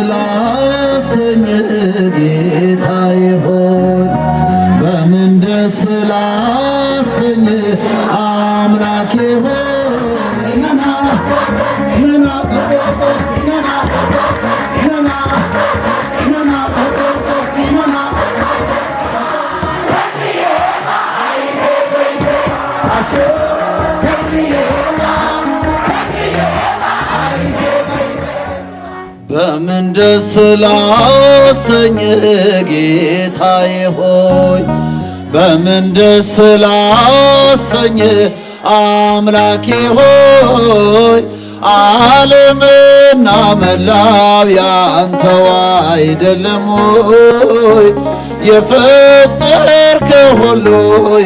ላሰኝ ጌታዬ ሆይ በምን ደስ ላሰኝ አምላኬ ሆይ በምን ደስ ላሰኝ ጌታዬ ሆይ በምን ደስ ላሰኝ አምላኬ ሆይ ዓለምና መላው ያንተው አይደለም ሆይ የፈጠርከው ሁሉ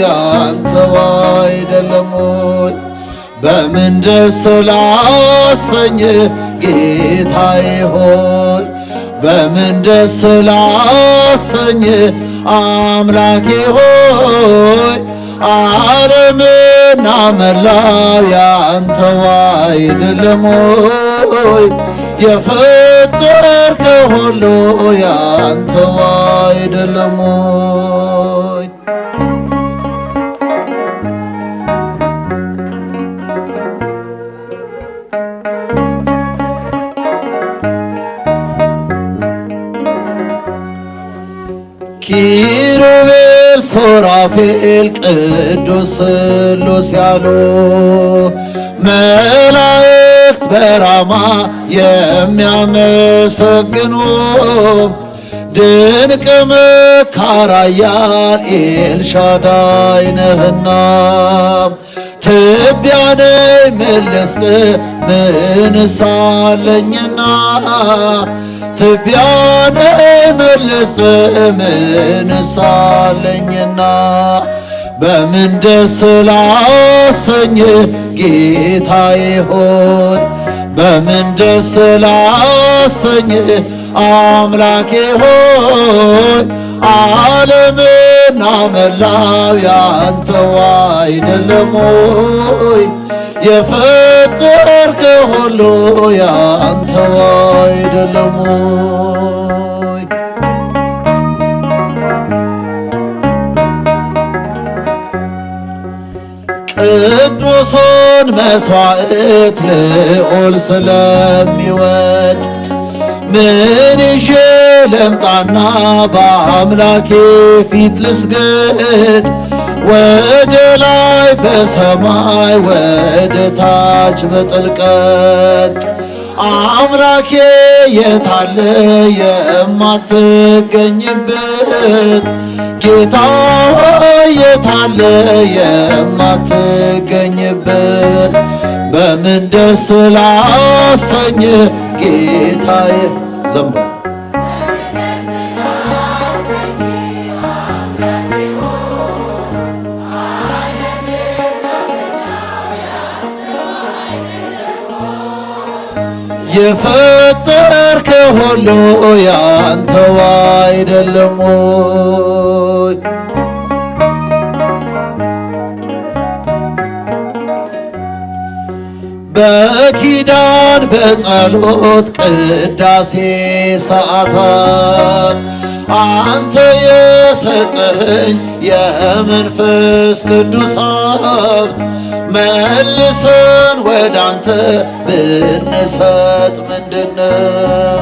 ያንተው አይደለም ሆይ በምን ደስ ላሰኝ ጌታዬ ሆይ በምን ደስ ላሰኝ አምላኬ ሆይ ዓለምና መላው ያንተው አይደለም ሆይ የፈጠርከው ሁሉ ያንተው አይደለም ሆይ ኪሩቤል ሱራፌል ቅዱስ ስሉስ ያሉ መላእክት በራማ የሚያመሰግኑ ድንቅ መካር ኃያል ኤልሻዳይ ነህና ትቢያ ነኝ ምን ልስጥህ ምንስ አለኝና ትቢያ ነኝ ምን ልስጥህ ምንስ አለኝና በምን ደስ ላሰኝ ጌታዬ ሆይ በምን ደስ ላሰኝ አምላኬ ሆይ ዓለምና መላው ያንተው አይደለም ሆይ የፈጠርከው ሁሉ ያንተው አይደለም ሆይ ቅዱሱን መሥዋዕት ልዑል ስለሚወድ ምን ይዤ ልምጣና በአምላኬ ፊት ልስገድ ወደ ላይ በሰማይ ወደ ታች በጥልቀት አምላኬ የታለ የማትገኝበት ጌታ ሆይ የታለ የማትገኝበት በምን ደስ ላሰኝ ጌታዬ ዘምር የፈጠርከው ሁሉ ያንተው አይደለም ሆይ በኪዳን በጸሎት ቅዳሴ ሰዓታት አንተ የሰጠኸኝ የመንፈስ ቅዱስ ሀብት መልሰን ወዳንተ ብንሰጥ ምንድነው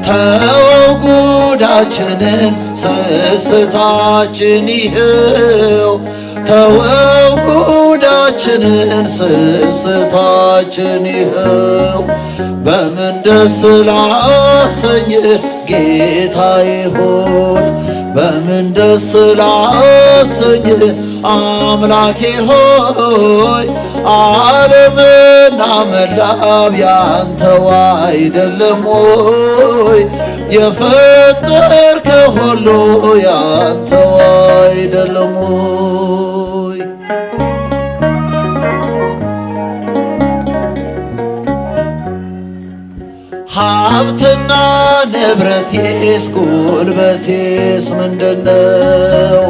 ተወው ጉዳችንን ስስታችን ይኸው ተወው ጉዳችንን ስስታችን ይኸው በምን ደስ ላሰኝህ ጌታዬ ሆይ በምን ደስ ላሰኝህ አምላኬ ሆይ ዓለምና መላው ያንተው አይደለም ሆይ የፈጠርከው ሁሉ ያንተው አይደለም ሆይ ሀብትና ንብረቴስ ጉልበቴስ ምንድነው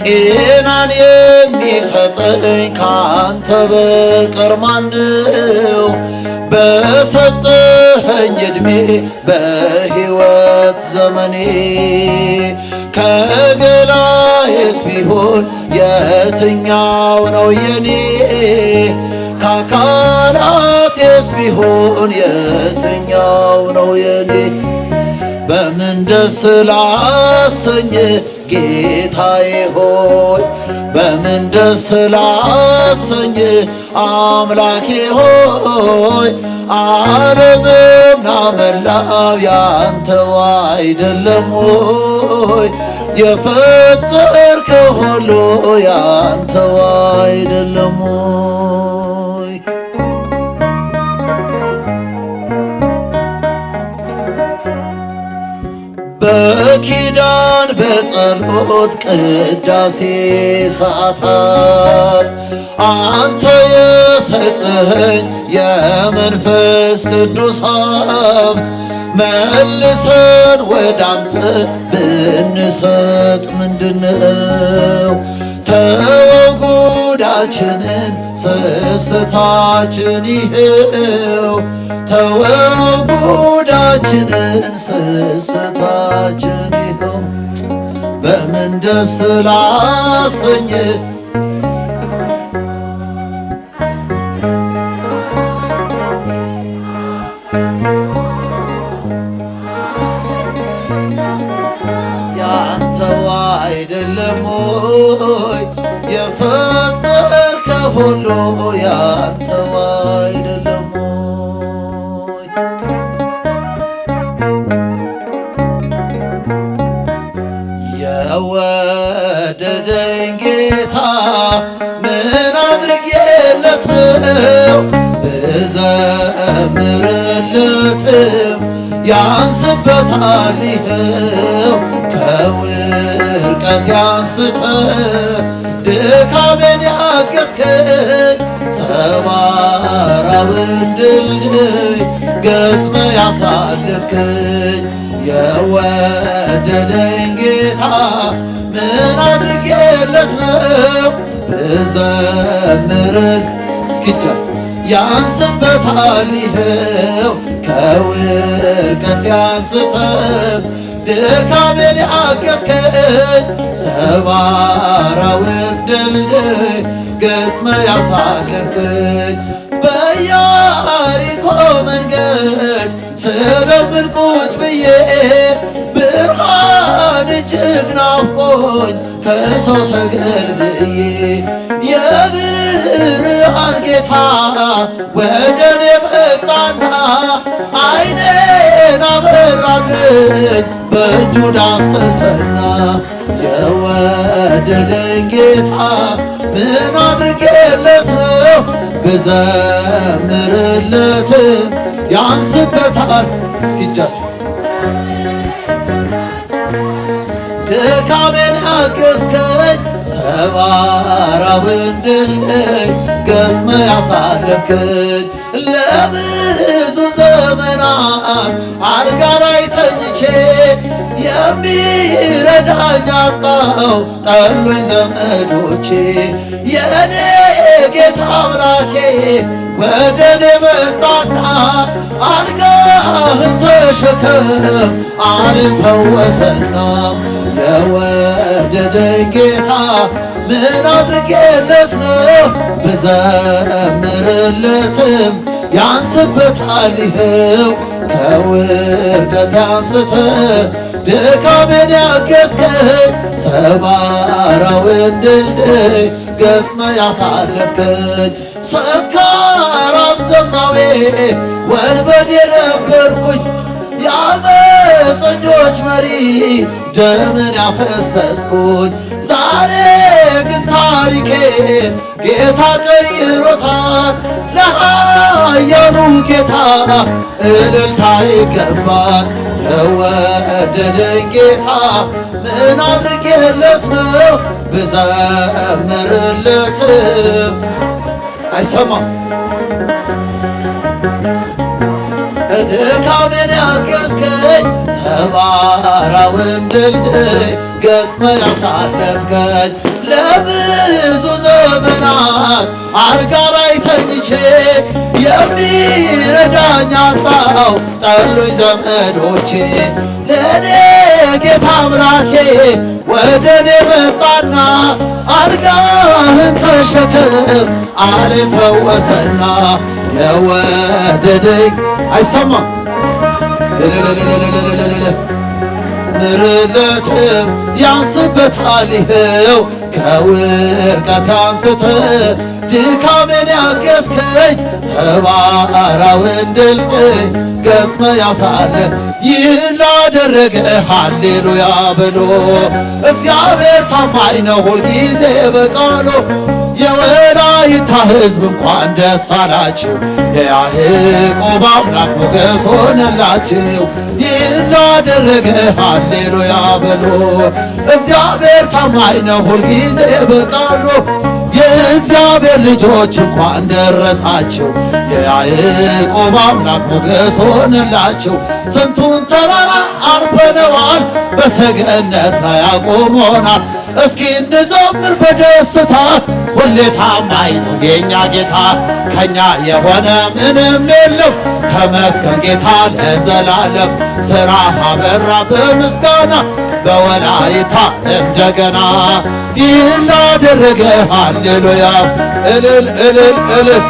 ጤናን የሚሰጠኝ ካንተ በቀር ማነው በሰጠኸኝ ዕድሜ በሕይወት ዘመኔ ከገላዬስ ቢሆን የትኛው ነው የኔ? ከአካላቴስ ቢሆን የትኛው ነው የኔ? በምን ደስ ላሰኝ ጌታዬ ሆይ፣ በምን ደስ ላሰኝ አምላኬ ሆይ። ዓለምና መላው ያንተው አይደለም ሆይ? የፈጠርከው ሁሉ ያንተው አይደለም ሆይ? በኪዳን በጸሎት ቅዳሴ ሰዓታት አንተ የሰጠኸኝ የመንፈስ ቅዱስ ሀብት መልሰን ወደ አንተ ብንሰጥ ምንድነው? ተወው ጉዳችንን ስስታችን ይኸው፣ ተወው ጉዳችንን ስስታችን ይኸው። በምን ደስ ላሰኝ ያንተው አይደለም ሆይ? የፈጠርከው ሁሉ ያንተው አይደለም ሆይ? የወደደኝ ጌታ ምን አድርጌለት ነው? ብዘምርለትም ያንስበታል ይኸው። ከውድቀት አንስተ ድካሜን ያገዝከኝ ሰባራውን ድልድይ ገጥመ ያሳለፍከኝ የወደደኝ ጌታ ምን አድርጌለት ነው? ብዘምርን እስኪቻ ያንስበታል ይኸው። ከውድቀት አንስተ ድካሜን ያገዝከኝ ሰባራውን ድልድይ ገጥመ ያሳለፍከኝ በኢያሪኮ መንገድ ስለምን ቁጭ ብዬ ብርሃን እጅግ ናፍቆኝ ከሰው ተገልዬ የብርሃን ጌታ ወደኔ መጣና ዓይኔን አበራልኝ በእጁ ዳሰሰና የወደደኝ ጌታ ምን አድርጌለት ነው? ብዘምርለት ያንስበታል። እስኪጃችሁ ድካሜን ያገዝከኝ ሰባራውን ድልድይ ገጥመ ያሳለፍከኝ ለብዙ ዘመናት አልጋ ላይ ተኝቼ የሚረዳኝ አጣው ጠሉኝ ዘመዶቼ። የኔ ጌታ አምላኬ ወደኔ መጣና አልጋህን ተሸከም አለኝ ፈወሰና የወደደኝ ጌታ ምን አድርጌለት ነው? ብዘምርለትም ያንስበታል ይኸው። ከውድቀት አንስተ ድካሜን ያገዝከኝ ሰባራውን ድልድይ ገጥመ ያሳለፍከኝ ሰካራም ዘማዌ ወንበዴ ነበርኩኝ የአመፀኞች መሪ ደምን ያፈሰስኩኝ። ዛሬ ግን ታሪኬን ጌታ ቀይሮታል። ለኃያሉ ጌታ እልልታ ይገባል። የወደደኝ ጌታ ምን አድርጌለት ነው? ብዘምርለትም አይሰማም። ድካሜን ያገዝከኝ ሰባራውን ድልድይ ገጥመ ያሳለፍከኝ ለብዙ ዘመናት አልጋ ላይ ተኝቼ የሚረዳኝ አጣው ጠሉኝ ዘመዶቼ። ለእኔ ጌታ አምላኬ ወደ እኔ መጣና አልጋህን ተሸከም አለኝ ፈወሰና። የወደደኝ አይሰማም ምሕረትም ያንስበታል ይኸው ከውድቀት አንስተ ድካሜን ያገዝከኝ ሰባራውን ድልድይ ገጥመ ያሳለ ይህን ላደረገ ሃሌሉያ በሎ። እግዚአብሔር ታማኝ ነው ሁልጊዜ በቃሉ። የወላይታ ሕዝብ እንኳን ደስ አላችሁ የያዕቆብ አምላክ ሞገስ ሆነላችሁ። ይህን ላደረገ ሃሌሉያ በሎ። እግዚአብሔር ታማኝ ነው ሁልጊዜ በቃሉ። የእግዚአብሔር ልጆች እንኳን ደረሳችሁ የያዕቆብ አምላክ ሞገስ ሆነላችሁ። ስንቱን ተራራ አልፈነዋል በሰገነት ላይ አቆሞናል። እስኪ እንዘምር በደስታ ሁሌ ታማኝ ነው የእኛ ጌታ። ከኛ የሆነ ምንም የለም ተመስገን ጌታ ለዘላለም። ሥራ አበራ በምስጋና በወላይታ እንደገና። ይህን ላደረገ ሃሌሉያ እልል እልል እልል።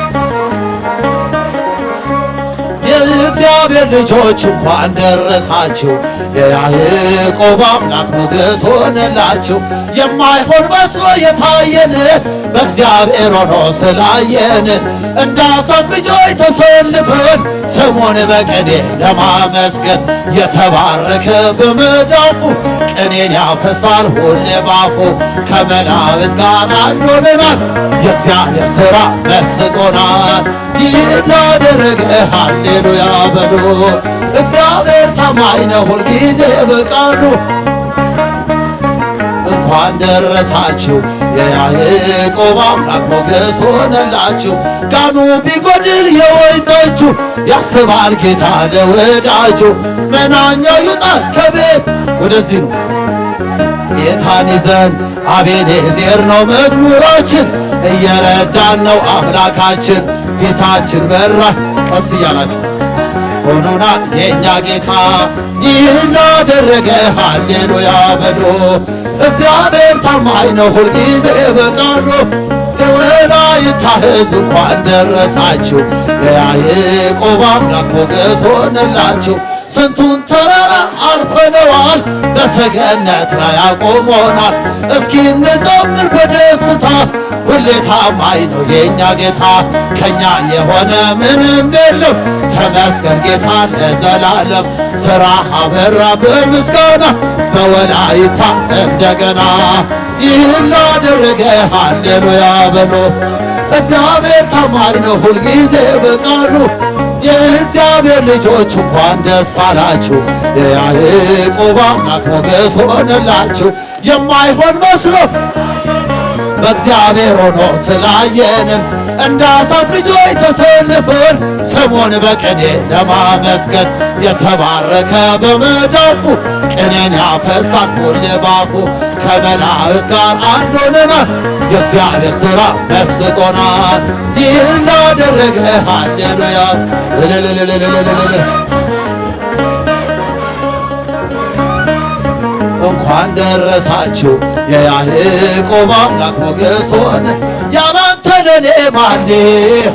የእግዚአብሔር ልጆች እንኳን ደረሳችሁ የያዕቆብ አምላክ ሞገስ ሆነላችሁ። የማይሆን መስሎ የታየን በእግዚአብሔር ሆኖ ስላየን እንደ አሳፍ ልጆች ተሰልፈን ስሙን በቅኔ ለማመስገን የተባረከ በመዳፉ ቅኔን ያፈሳል ሁሌ ባፉ። ከመላእክት ጋር አንድ ሆነናል የእግዚአብሔር ሥራ መስጦናል። ይህን ላደረገ ሃሌሉያ በሉ። እግዚአብሔር ታማኝ ነው ሁልጊዜ በቃሉ። እንኳን ደረሳችሁ የያዕቆብ አምላክ ሞገስ ሆነላችሁ። ጋኑ ቢጎድል የወይን ጠጁ ያስባል ጌታ ለወዳጁ። መናኛው ይውጣ ከቤት ወደዚህ ነው ጌታን ይዘን አቤኔዜር ነው መዝሙራችን። እየረዳን ነው አምላካችን ፊታችን በራ። ቀስ እያላችሁ ሆኖናል የእኛ ጌታ። ይህን ላደረገ ሃሌሉያ በሉ። እግዚአብሔር ታማኝ ነው ሁልጊዜ በቃሉ። የወላይታ ሕዝብ እንኳን ደረሳችሁ የያዕቆብ አምላክ ሞገስ ሆነላችሁ። ስንቱን ተራራ አልፈነዋል በሰገነት ላይ አቆሞናል። እስኪ እንዘምር በደስታ ሁሌ ታማኝ ነው የእኛ ጌታ። ከኛ የሆነ ምንም የለም ተመስገን ጌታ ለዘላለም። ሥራ አበራ በምስጋና በወላይታ እንደገና። ይህን ላደረገ ሃሌሉያ በሎ። እግዚአብሔር ታማኝ ነው ሁልጊዜ በቃሉ። የእግዚአብሔር ልጆች እንኳን ደስ አላችሁ የያዕቆብ አምላክ ሞገስ ሆነላችሁ። የማይሆን መስሎ በእግዚአብሔር ሆኖ ስላየንም እንደ አሳፍ ልጆች ተሰልፈን ስሙን በቅኔ ለማመስገን የተባረከ በመዳፉ ቅኔን ያፈሳል ሁሌ ባፉ። ከመላእክት ጋር አንድ ሆነናል የእግዚአብሔር ሥራ መስጦናል። ይህን ላደረገ ሃሌሉያ እንኳን ደረሳችሁ የያዕቆብ አምላክ ሞገስ ሆነ። ያላንተ ለኔ ማን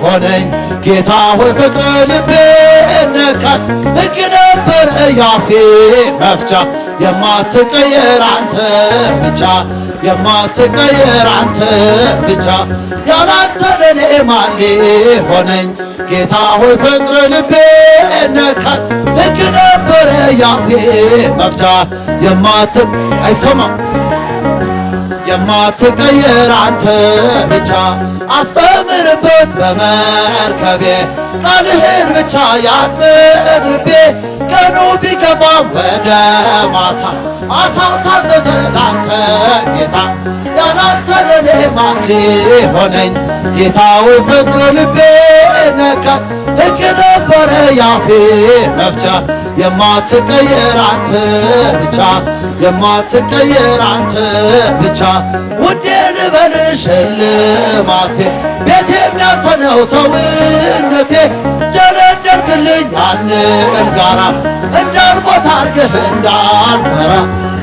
ሆነኝ ጌታ ሆይ ፍቅር ልቤ ነካኝ። ሕግ ነበረ ያፌ መፍቻ የማትቀየር አንተ ብቻ የማትቀየር አንተ ብቻ። ያላንተ ለኔ ማን ሆነኝ ጌታ ሆይ ፍቅር ልቤ ነካኝ። ሕግ ነበረ ያፌ መፍቻ አይሰማም የማትቀየር አንተ ብቻ። አስተምርበት በመርከቤ ቃልህን ብቻ ያጥምቅ ልቤ። ቀኑ ቢከፋም ወደ ማታ አሳው ታዘዘ ላንተ ጌታ። ያላንተ ለኔ ማን ሆነኝ ጌታ ሆይ ፍቅር ልቤ ነካኝ። ሕግ ነበረ ያፌ መፍቻ የማትቀየር አንተ ብቻ የማትቀየር አንተ ብቻ ውዴ ልበልሽ ሽልማቴ ቤቴም ያንተ ነው ሰውነቴ ደረደርክልኝ ያንን ጋራ እንዳልሞት አርገህ እንዳልፈራ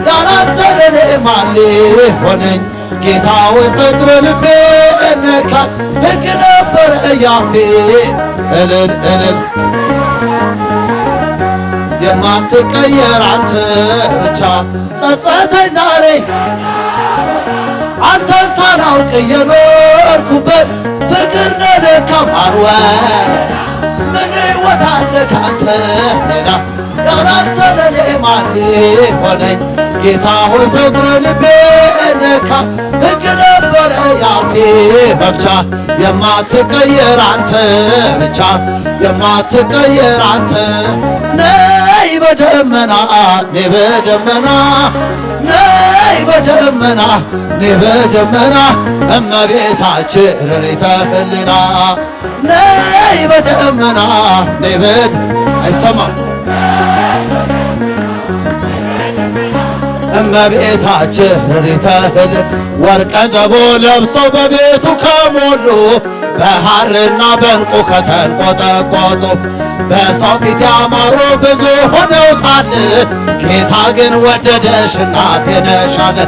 ያላንተ ለኔ ማን ሊሆነኝ ጌታ ወይ ፍቅር ልቤ ነካ ሕግ ነበረ ያፌ እልል እልል የማትቀየር አንተ ብቻ ጸጸተኝ ዛሬ አንተን ሳላውቅ የኖርኩበት ፍቅር ነለካ ማርወር ምን ሕይወት አለ ካንተ ሌላ ያላንተ ለኔ ማን ሊሆነኝ ጌታ ሆይ ፍቅር ልቤ ነካ ሕግ ነበረ ያፌ መፍቻ የማትቀየር አንተ ብቻ የማትቀየር አንተ ነይ በደመና ነይ በደመና ነይ በደመና ነይ በደመና እመቤታችን ርሪተ ህሊና ነይ በደመና ነይ አይሰማም እመቤታችን ርሪተ ህሊና ወርቀ ዘቦ ለብሰው በቤቱ ከሞሉ በሐርና በዕንቁ ከተንቆጠቆጡ በሰው ፊት ያማሩ ብዙ ሆነው ሳለ ጌታ ግን ወደደሽ እናቴ ነሽ አለ።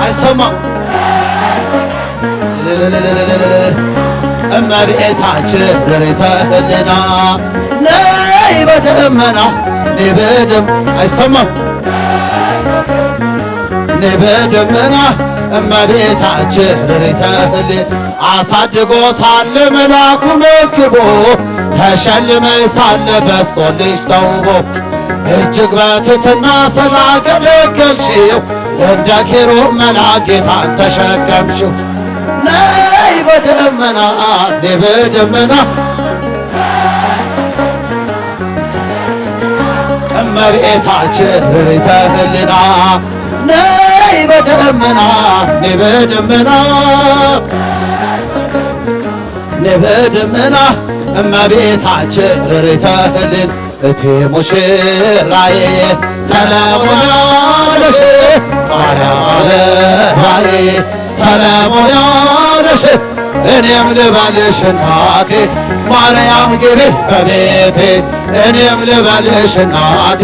አይሰማም እመቤታችን ርሪተ ህሊና ነይ በደመና ነይ በደመና አይሰማም ነይ በደመና እመቤታችን ርሪተ ህሊና አሳድጎ ሳለ መላኩ መግቦ ተሸልመሽ ሳለ በስቶልሽ ተውቦ እጅግ በትሕትና ስላገለገልሽው እንደ ኪሩብ መልአክ ጌታን ተሸከምሽው። ነይ በደመና ነይ በደመና እመቤታችን ርሪተ ህሊና ነይ በደመና ነይ በደመና ነይ በደመና እመቤታችን ርሪተ ህሊና እቴ ሙሽራዬ ሰላሙን ያለሽ ማርያም አበባዬ ሰላሙን ያለሽ እኔም ልበልሽ እናቴ ማርያም ግቢ በቤቴ እኔም ልበልሽ እናቴ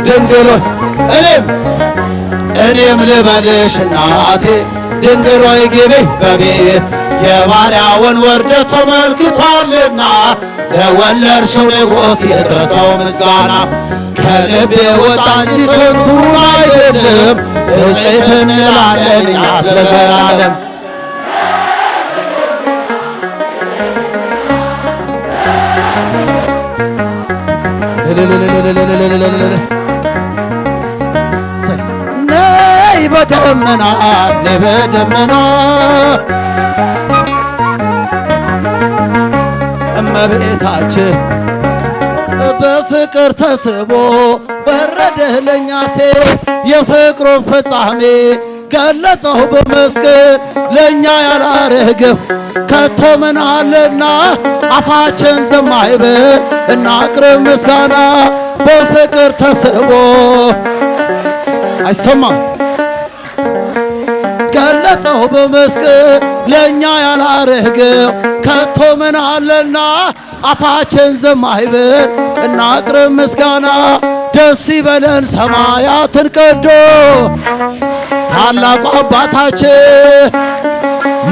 ድንግል እኔም ልበልሽ እናቴ ድንግል ሆይ ግቢ በቤት የባሪያውን ውርደት ተመልክቷልና ለወለድሽው ንጉሥ ይድረሰው ምስጋና ከልቤ ወጣ እንጂ ከንቱን አይደለም ብፅዕት እንላለን እኛስ ለዘላለም። ነይ በደመና ነይ በደመና እመቤታችን በፍቅር ተስቦ ወረደ ለኛ ሴት የፍቅሩን ፍጻሜ ገለጸው በመስቀል ለኛ ያላረገው ከቶ ምን አለና አፋችን ዝም አይበል እናቅርብ ምስጋና በፍቅር ተስቦ አይሰማም ገለጸው በመስቀል ለኛ ያላረገው ከቶ ምን አለና አፋችን ዝም አይበል እናቅርብ ምስጋና ደስ ይበለን ሰማያትን ቀዶ ታላቁ አባታችን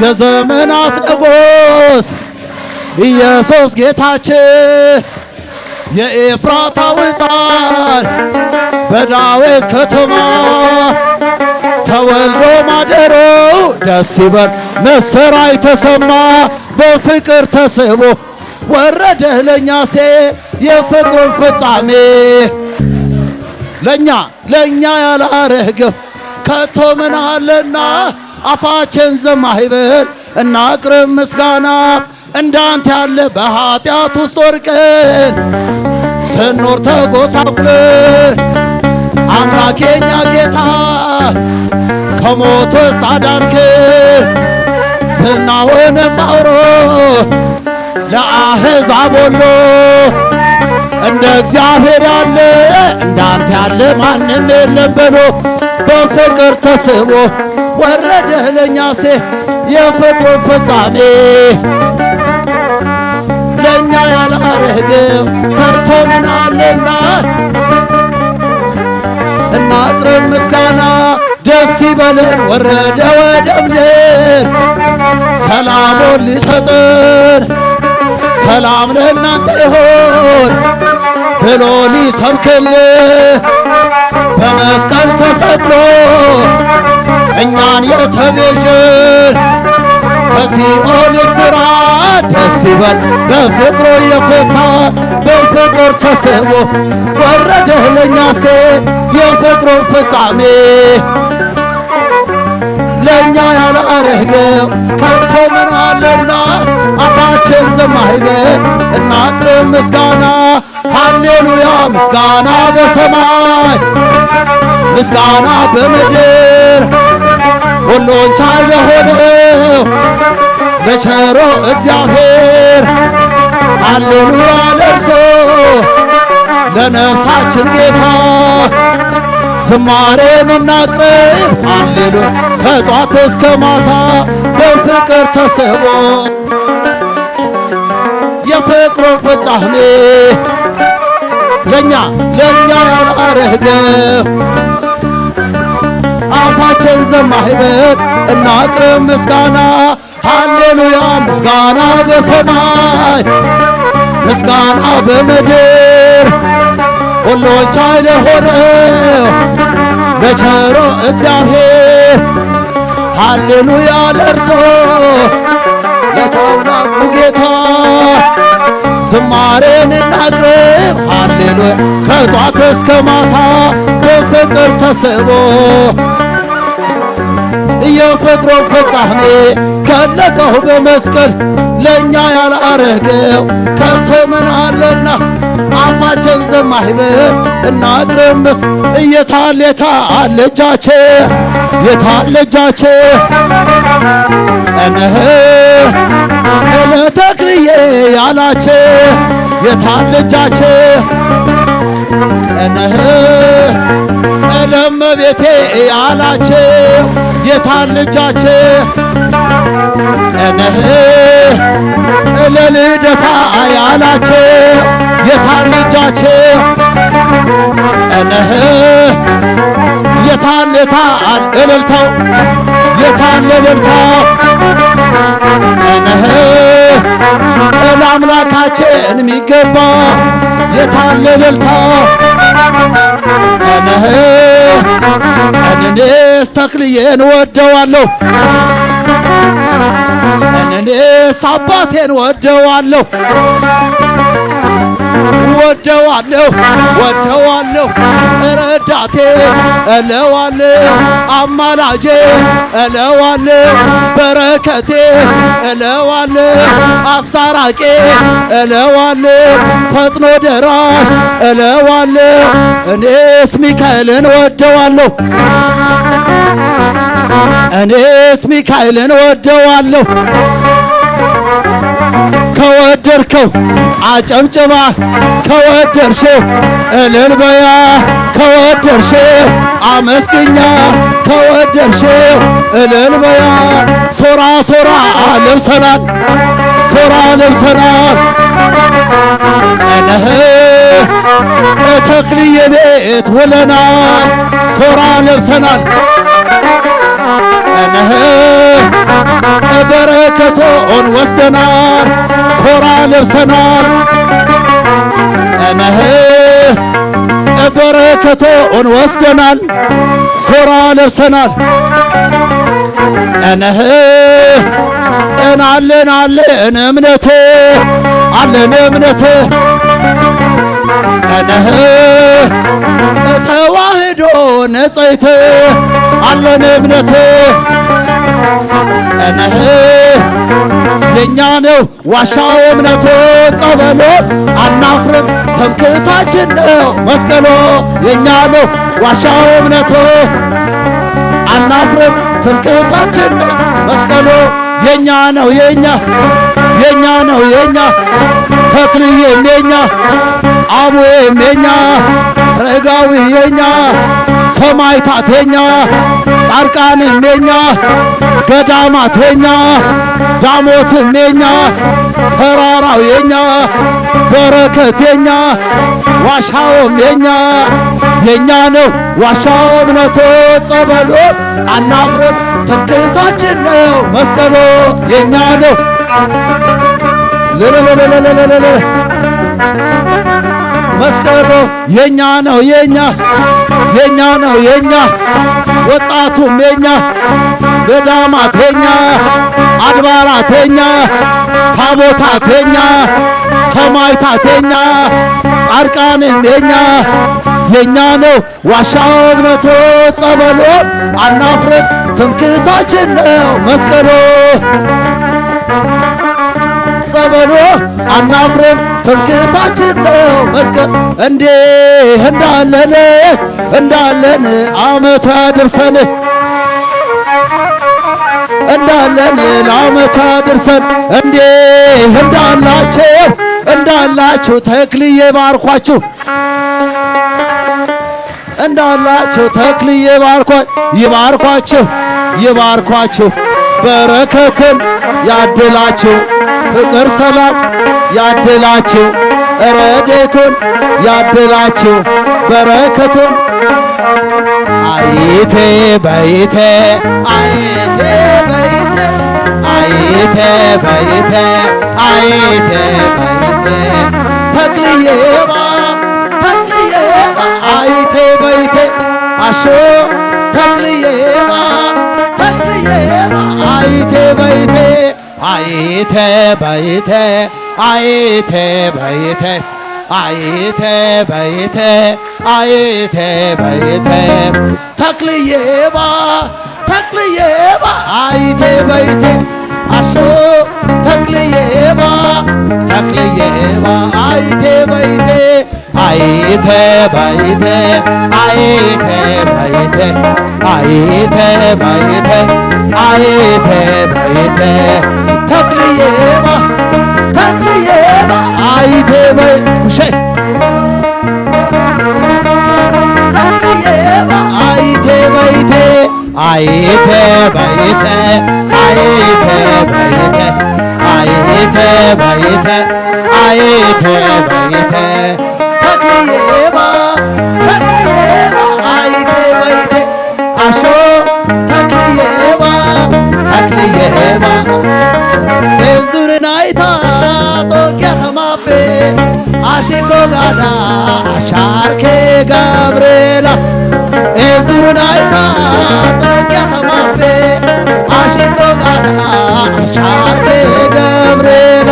የዘመናት ንጉሥ ኢየሱስ ጌታችን የኤፍራታው ሕፃን በዳዊት ከተማ ተወልዶ ማደሮ ደስ ይበል መሰራይ ተሰማ በፍቅር ተስቦ ወረደ ለኛ ሴት የፍቅሩን ፍጻሜ ለኛ ያላረገው ከቶ ምን አለና አፋችን ዝም አይበል እናቅርብ ምስጋና እንዳንተ ያለ በኃጢአት ውስጥ ወድቀን ስንኖር ተጎሳቁለን አምላኬኛ ጌታ ከሞት ውስጥ አዳንክን ዝናውንም አውሮ ለአሕዛብ ሁሉ እንደ እግዚአብሔር ያለ እንዳንተ ያለ ማንም የለም ብሎ በፍቅር ተስቦ ወረደ ለኛሴ የፍቅሩን ፍጻሜ ለኛ ያላረገው ከቶ ምን አለና እናቅርብ ምስጋና ደስ ይበለን ወረደ ወደ ምድር ሰላሙን ሊሰጠን ሰላም ለእናንተ ይሆን ብሎ ሊሰብክልን በመስቀል ተሰቅሎ እኛን የተቤዠን ከሲኦል እስራት ደስ ይበል በፍቅሩ የፈታ በፍቅር ተስቦ ወረደ ለኛሴ የፍቅሩን ፍጻሜ ለኛ ያላረገው ከቶ ምን አለና አፋችን ዝም አይበል እናቅርብ ምስጋና ሃሌሉያ ምስጋና በሰማይ ምስጋና በምድር ሁሉን ቻይ ለሆነው ለቸሮ እግዚአብሔር ሃሌሉያ ለእርሱ ለነፍሳችን ጌታ ዝማሬን እናቅርብ ሃሌሉያ ከጧት እስከ ማታ በፍቅር ተስቦ የፍቅሩን ፍጻሜ ለኛ ያላረገው አፋችን ዝም አይበል እናቅርብ ምስጋና ሃሌሉያ ምስጋና በሰማይ ምስጋና በምድር ሁሉን ቻይ ለሆነው ለቸሮ እግዚአብሔር ሃሌሉያ ለእርሱ ለታላቁ ጌታ ዝማሬን እናቅርብ ሃሌሉያ ከጧት እስከ ማታ በፍቅር ተስቦ የፍቅሩን ፍጻሜ ገለጸው በመስቀል ለኛ ያላረገው ከቶ ምን አለና አፋችን ዝም አይበል እናቅርብ የታል እጃቸው እነሆ ለተክልዬ ያላቸው የታል እጃቸው እነሆ ለእመቤቴ ያላቸው የታል እጃቸው እነሆ ለልደታ ያላቸው የታል እጃቸው እነሆ የታል እልልታው የታል እልልታው እነሆ ለአምላካችን የሚገባ የታል እልልታው እነሆ እኔስ ተክልዬን ወደዋለሁ እኔስ አባቴን ወደዋለሁ ረዳቴ እለዋለሁ አማላጄ እለዋለሁ በረከቴ እለዋለሁ አሳራቄ እለዋለሁ ፈጥኖ ደራሽ እለዋለሁ እኔስ ሚካኤልን ወደዋለሁ ከወደድከው አጨምጭባ ከወደድሽው እልል በያ ከወደድሽው አመስግኛ ከወደድሽው እልል በያ ሶራ ለብሰናል እነሆ ተክልዬ ቤት ውለናል ሶራ ለብሰናል እነሆ በረከቶን ወስደናል ሶራ ለብሰናል እነሆ በረከቶን ወስደናል ሶራ ለብሰናል እነሆ አለን እምነት እነሆ ተዋህዶ ነጽይት አለን እምነት እነሆ የኛ ነው ዋሻው እምነቱ ጸበሎ አናፍርም ትምክህታችን ነው መስቀሎ የኛ ነው ዋሻው እምነቱ አናፍርም ትምክህታችን ነው መስቀሎ የኛ ነው የኛ ነው የኛ ተክልዬም የኛ አቡዬም የኛ ረጋዊ የኛ ሰማዕታት የኛ ጻድቃንም የኛ ገዳማት የኛ ዳሞትም የኛ ተራራው የኛ በረከት የኛ ዋሻውም የኛ የኛ ነው ዋሻው እምነቱ ጸበሉ አናፍርም ትምክህታችን ነው መስቀሉ የኛ ነው መስቀሉ የኛ ነው የኛ ነው የኛ ወጣቱም የኛ ገዳማት የኛ አድባራት የኛ ታቦታት የኛ ሰማዕታት የኛ ጻድቃንም የኛ ነው ዋሻው እምነቱ ጸበሉ አናፍርም ትምክህታችን ነው መስቀሉ ጸበሉ አናፍርም ትምክህታችን ነው መስቀል እንዲህ እንዳለን ዓመቱ ያድርሰን እንዳለን ለዓመቱ ያድርሰን እንዲህ እንዳላችሁ ተክልዬ ባርኳችሁ እንዳላችሁ ተክልዬ ይባርኳችሁ በረከትን ያድላችሁ ፍቅር ሰላም ያድላችሁ ረድኤቱን ያድላችሁ በረከቱን አይቴ በይቴ ተክልዬባ አይቴ በይቴ አሾ ተክልዬባ አይቴ በይቴ ተክልዬባ አይቴ በይቴ አሾ ተክልዬባ አይቴ በይቴ ተክልዬባ አይቴ በይ ኩሼ ተክልዬባ አይቴ በይቴ ተክልዬባ አይቴ በይቴ አሾ ተክልዬባ እዙርናይታ ጦቂያ ተማቤ አሺኮ ጋዳ አሻርኬ ገብርኤላ እዙርናይታ ጦቂያ ተማቤ አሺኮ ጋዳ አሻርኬ ገብርኤላ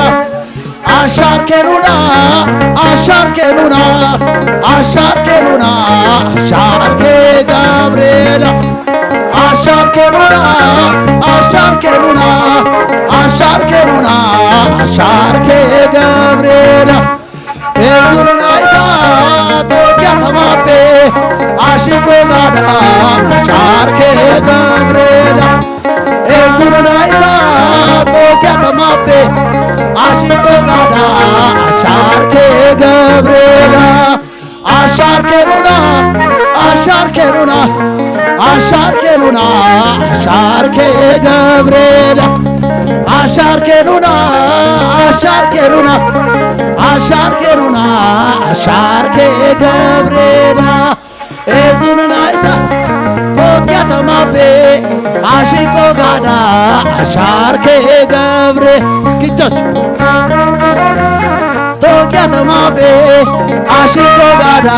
አሻርኬኑና አሻርኬ ገብርኤላ አሻርኬ ገብርኤላ እዙርናይታ ጦቂያ ተማቤ አሺኮ ጋዳ አሻርኬ ገብርኤላ እዙርናይታ ጦቂያ ተማቤ አሺኮ ጋዳ አሻርኬ ገብርኤላ አሻርኬኑና አሻርኬ ገብርኤላ አሻርኬኑና አሻርኬ ገብርኤላ እዙርናይታ ጦቂያ ተማቤ አሺኮ ጋዳ አሻርኬ ገብሬ እስኪቻችሁ ጦቂያ ተማቤ አሺኮ ጋዳ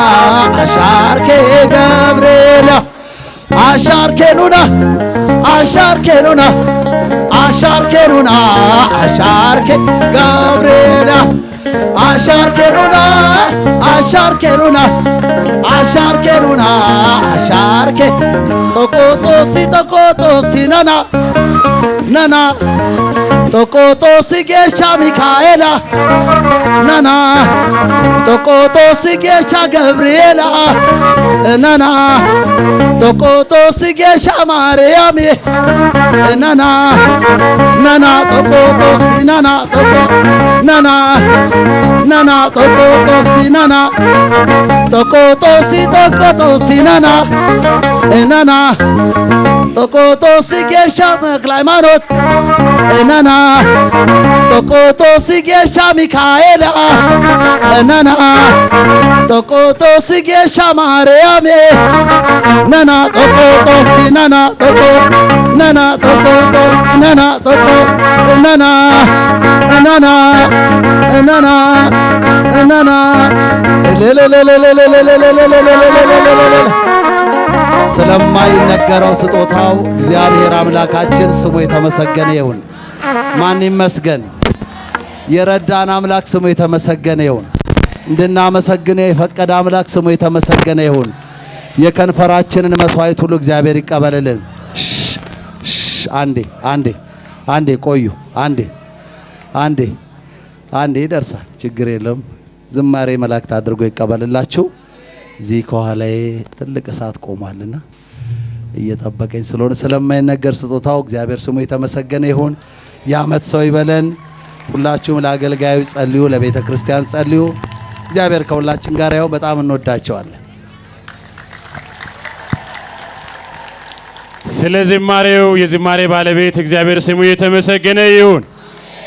አሻርኬ ገብርኤላ አሻርኬኑና አሻርኬ ገብርኤላ አሻርኬ ጦቆጦሲ ነና ቶቆጦ ሲጌሻ ሚካኤላ ናና ቶቆጦ ሲጌሻ ገብርኤላ ናና ቶቆጦ ሲጌሻ ማርያም ናና ናና ቶቆጦ ሲናና ቶቆ ናና ናና ቶቆጦ ሲናና ቶቆጦ ሲናና ናና ቶቆጦ ሲጌሻ ተክለ ሃይማኖት ናና ቶቆጦ ሲጌሻ ሚካኤል ናና ቶቆጦ ሲጌሻ ማርያም ናና ቶቆጦ ሲናና ቶቆ ናና ቶቆጦ ሲናና ቶቆ ናና ናና ናና ናና ስለማይነገረው ስጦታው እግዚአብሔር አምላካችን ስሙ የተመሰገነ ይሁን። ማን ይመስገን? የረዳን አምላክ ስሙ የተመሰገነ ይሁን። እንድናመሰግነው የፈቀደ አምላክ ስሙ የተመሰገነ ይሁን። የከንፈራችንን መስዋዕት ሁሉ እግዚአብሔር ይቀበልልን። አንዴ ቆዩ። አንዴ ይደርሳል። ችግር የለም። ዝማሬ መላእክት አድርጎ ይቀበልላችሁ። እዚህ ከኋላዬ ትልቅ እሳት ቆሟልና እየጠበቀኝ ስለሆነ ስለማይነገር ስጦታው እግዚአብሔር ስሙ የተመሰገነ ይሁን። የዓመት ሰው ይበለን። ሁላችሁም ለአገልጋዩ ጸልዩ፣ ለቤተ ክርስቲያን ጸልዩ። እግዚአብሔር ከሁላችን ጋር ያው በጣም እንወዳቸዋለን። ስለ ዝማሬው የዝማሬ ባለቤት እግዚአብሔር ስሙ የተመሰገነ ይሁን።